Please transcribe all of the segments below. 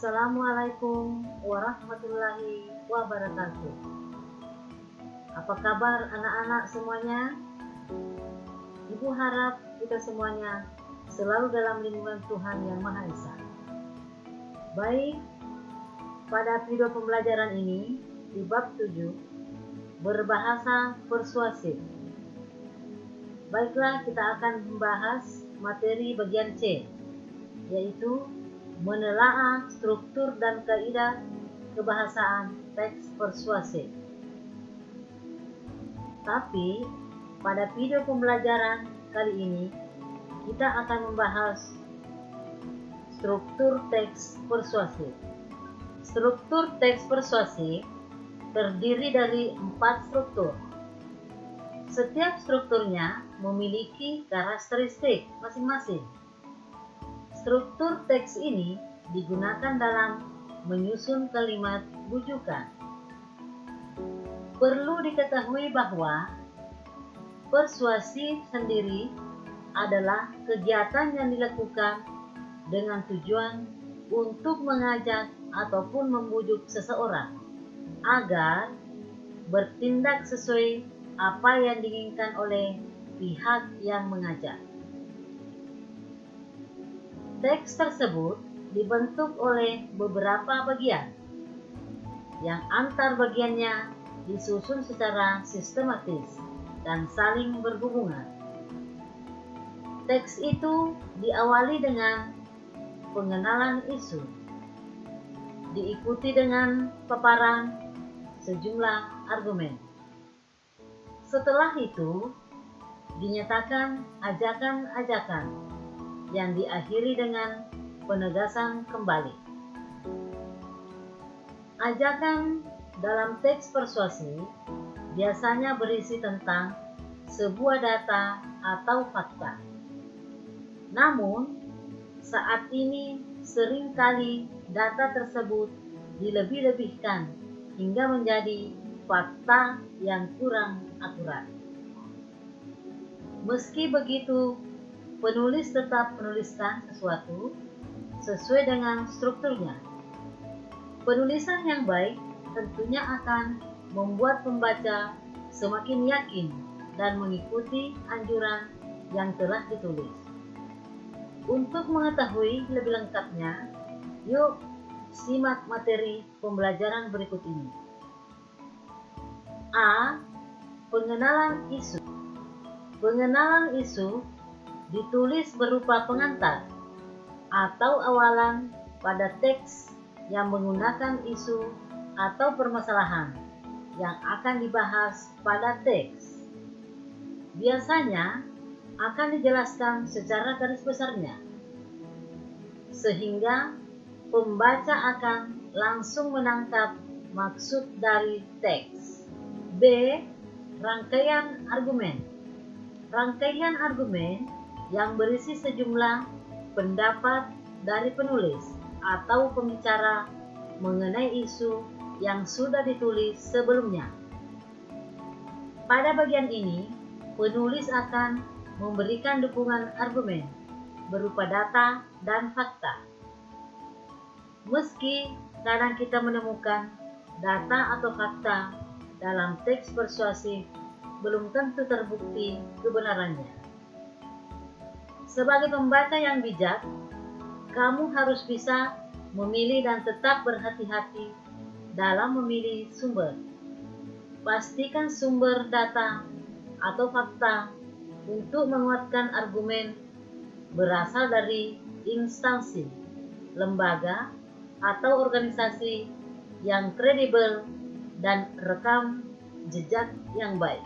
Assalamualaikum warahmatullahi wabarakatuh. Apa kabar anak-anak semuanya? Ibu harap kita semuanya selalu dalam lindungan Tuhan Yang Maha Esa. Baik, pada video pembelajaran ini di bab 7 berbahasa persuasif. Baiklah, kita akan membahas materi bagian C, yaitu menelaah struktur dan kaidah kebahasaan teks persuasif. Tapi pada video pembelajaran kali ini kita akan membahas struktur teks persuasif. Struktur teks persuasif terdiri dari 4 struktur. Setiap strukturnya memiliki karakteristik masing-masing. Struktur teks ini digunakan dalam menyusun kalimat bujukan. Perlu diketahui bahwa persuasi sendiri adalah kegiatan yang dilakukan dengan tujuan untuk mengajak ataupun membujuk seseorang agar bertindak sesuai apa yang diinginkan oleh pihak yang mengajak. Teks tersebut dibentuk oleh beberapa bagian yang antar bagiannya disusun secara sistematis dan saling berhubungan. Teks itu diawali dengan pengenalan isu, diikuti dengan paparan sejumlah argumen. Setelah itu dinyatakan ajakan-ajakan yang diakhiri dengan penegasan kembali. Ajakan dalam teks persuasi biasanya berisi tentang sebuah data atau fakta. Namun, saat ini seringkali data tersebut dilebih-lebihkan hingga menjadi fakta yang kurang akurat. Meski begitu, penulis tetap menuliskan sesuatu sesuai dengan strukturnya. Penulisan yang baik tentunya akan membuat pembaca semakin yakin dan mengikuti anjuran yang telah ditulis. Untuk mengetahui lebih lengkapnya, yuk simak materi pembelajaran berikut ini. A. Pengenalan isu. Pengenalan isu ditulis berupa pengantar atau awalan pada teks yang menggunakan isu atau permasalahan yang akan dibahas pada teks. Biasanya akan dijelaskan secara garis besarnya, sehingga pembaca akan langsung menangkap maksud dari teks. B. Rangkaian argumen. Rangkaian argumen yang berisi sejumlah pendapat dari penulis atau pembicara mengenai isu yang sudah ditulis sebelumnya. Pada bagian ini, penulis akan memberikan dukungan argumen berupa data dan fakta. Meski kadang kita menemukan data atau fakta dalam teks persuasif, belum tentu terbukti kebenarannya. Sebagai pembaca yang bijak, kamu harus bisa memilih dan tetap berhati-hati dalam memilih sumber. Pastikan sumber data atau fakta untuk menguatkan argumen berasal dari instansi, lembaga, atau organisasi yang kredibel dan rekam jejak yang baik.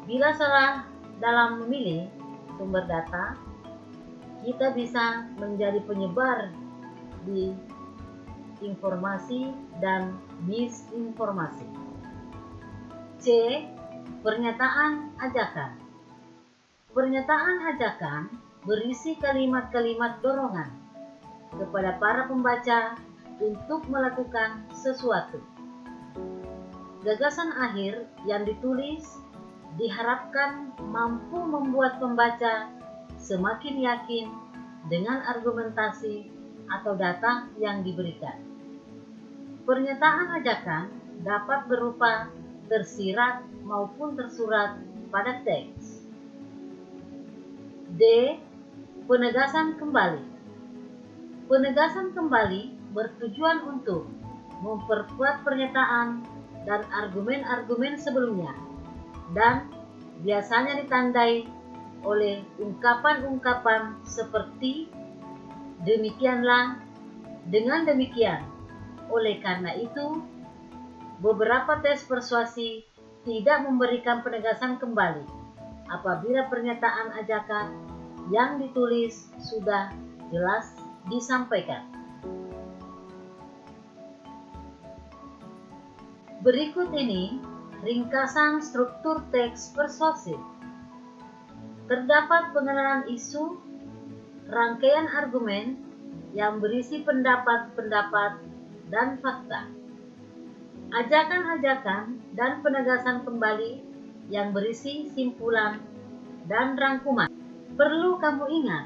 Bila salah dalam memilih sumber data, kita bisa menjadi penyebar di informasi dan misinformasi. C. Pernyataan ajakan. Pernyataan ajakan berisi kalimat-kalimat dorongan kepada para pembaca untuk melakukan sesuatu. Gagasan akhir yang ditulis diharapkan mampu membuat pembaca semakin yakin dengan argumentasi atau data yang diberikan. Pernyataan ajakan dapat berupa tersirat maupun tersurat pada teks. D. Penegasan kembali. Penegasan kembali bertujuan untuk memperkuat pernyataan dan argumen-argumen sebelumnya, dan biasanya ditandai oleh ungkapan-ungkapan seperti demikianlah, dengan demikian. Oleh karena itu, beberapa teks persuasi tidak memberikan penegasan kembali apabila pernyataan ajakan yang ditulis sudah jelas disampaikan. Berikut ini ringkasan struktur teks persuasif. Terdapat pengenalan isu, rangkaian argumen yang berisi pendapat-pendapat dan fakta, ajakan-ajakan dan penegasan kembali yang berisi simpulan dan rangkuman. Perlu kamu ingat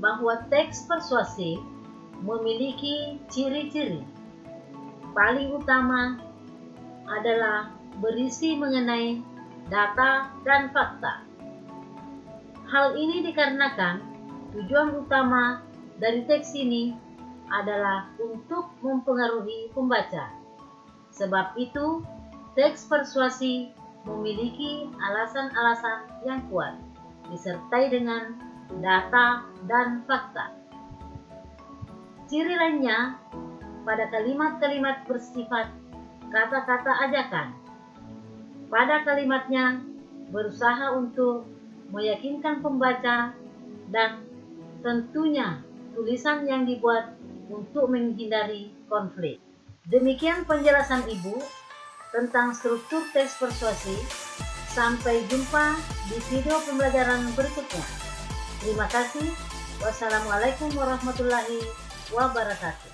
bahwa teks persuasif memiliki ciri-ciri. Paling utama adalah berisi mengenai data dan fakta. Hal ini dikarenakan tujuan utama dari teks ini adalah untuk mempengaruhi pembaca. Sebab itu, teks persuasi memiliki alasan-alasan yang kuat, disertai dengan data dan fakta. Ciri lainnya pada kalimat-kalimat bersifat kata-kata ajakan. Pada kalimatnya berusaha untuk meyakinkan pembaca, dan tentunya tulisan yang dibuat untuk menghindari konflik. Demikian penjelasan Ibu tentang struktur teks persuasi. Sampai jumpa di video pembelajaran berikutnya. Terima kasih. Wassalamualaikum warahmatullahi wabarakatuh.